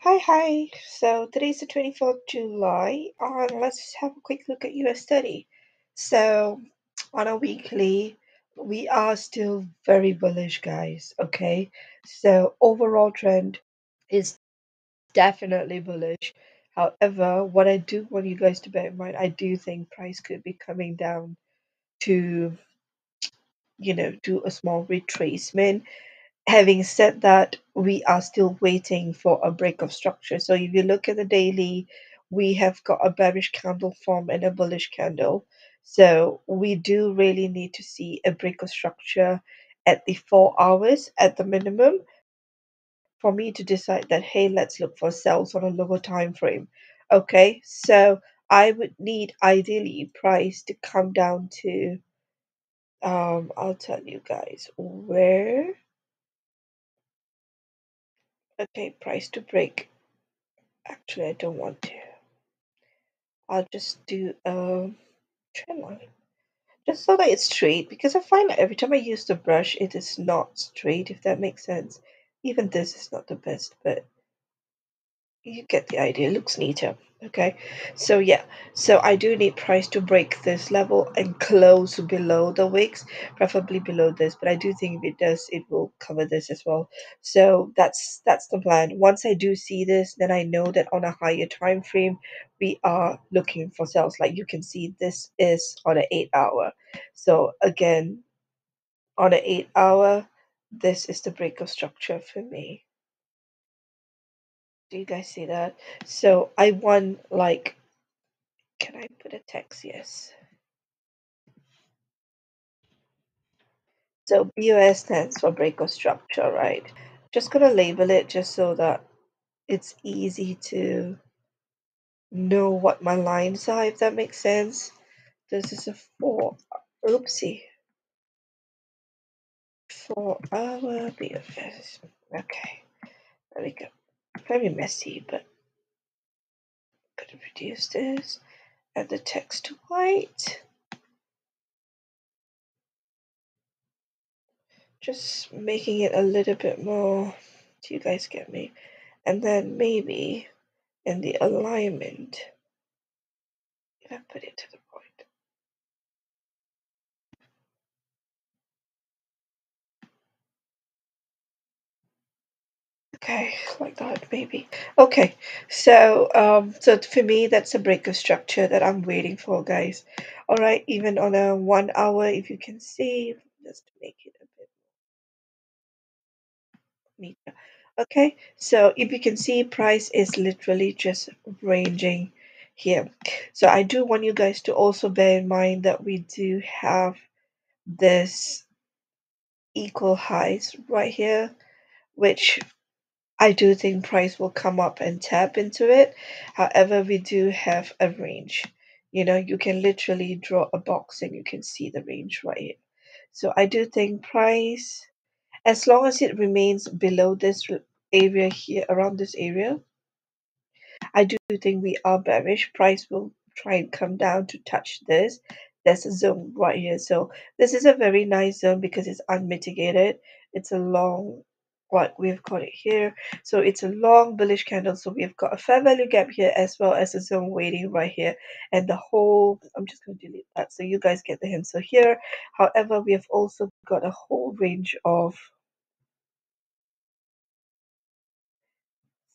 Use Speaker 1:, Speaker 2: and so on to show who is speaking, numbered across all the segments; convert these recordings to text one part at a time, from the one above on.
Speaker 1: Hi. So today's the 24th July. Let's have a quick look at US30. So on a weekly, we are still very bullish, guys. Okay. So overall trend is definitely bullish. However, what I do want you guys to bear in mind, I do think price could be coming down to, do a small retracement. Having said that, we are still waiting for a break of structure. So if you look at the daily, we have got a bearish candle form and a bullish candle. So we do really need to see a break of structure at the 4 hours at the minimum for me to decide that, hey, let's look for sells on a lower time frame. Okay, so I would need ideally price to come down to I'll tell you guys where. Okay, price to break. Actually, I don't want to. I'll just do a trend line. Just so that it's straight, because I find that every time I use the brush, it is not straight, if that makes sense. Even this is not the best, but you get the idea. It looks neater. Okay. So yeah. So I do need price to break this level and close below the wicks, preferably below this. But I do think if it does, it will cover this as well. So that's the plan. Once I do see this, then I know that on a higher time frame, we are looking for sales. Like you can see, this is on an 8 hour. So again, on an 8 hour, this is the break of structure for me. Do you guys see that? So I want, like, can I put a text? Yes. So BOS stands for break of structure, right? Just gonna label it just so that it's easy to know what my lines are, if that makes sense. This is a oopsie, 4 hour BOS. Okay, there we go. Very messy, but I'm gonna reduce this. Add the text to white. Just making it a little bit more. Do you guys get me? And then maybe in the alignment, if I put it to the point. Okay, like that maybe. Okay, so for me, that's a break of structure that I'm waiting for, guys. All right, even on a 1 hour, if you can see, just to make it a bit neater. Okay, so if you can see, price is literally just ranging here. So I do want you guys to also bear in mind that we do have this equal highs right here, which I do think price will come up and tap into it. However, we do have a range. You can literally draw a box and you can see the range right here. So I do think price, as long as it remains below this area here, around this area, I do think we are bearish. Price will try and come down to touch this. There's a zone right here. So this is a very nice zone because it's unmitigated. It's a long, what we've got it here. So it's a long bullish candle. So we've got a fair value gap here as well as a zone waiting right here. And the whole, I'm just going to delete that so you guys get the hint. So here, however, we have also got a whole range of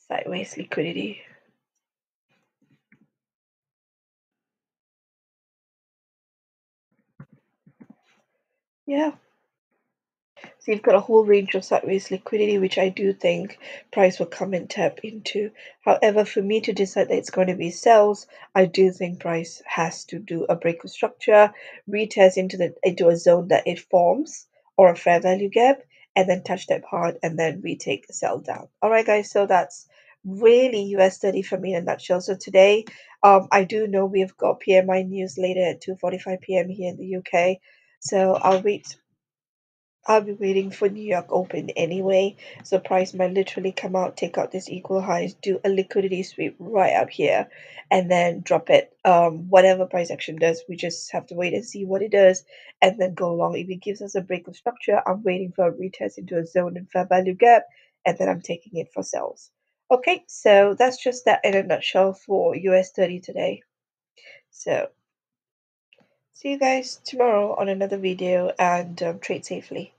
Speaker 1: sideways liquidity. Yeah. So you've got a whole range of sideways liquidity, which I do think price will come and tap into. However, for me to decide that it's going to be sells, I do think price has to do a break of structure, retest into a zone that it forms or a fair value gap, and then touch that part and then retake a sell down. All right, guys. So that's really US30 for me in a nutshell. So today, I do know we've got PMI news later at 2:45 p.m. here in the UK. So I'll be waiting for New York Open anyway. So price might literally come out, take out this equal highs, do a liquidity sweep right up here, and then drop it. Whatever price action does, we just have to wait and see what it does, and then go along. If it gives us a break of structure, I'm waiting for a retest into a zone and fair value gap, and then I'm taking it for sells. Okay, so that's just that in a nutshell for US30 today. So see you guys tomorrow on another video and trade safely.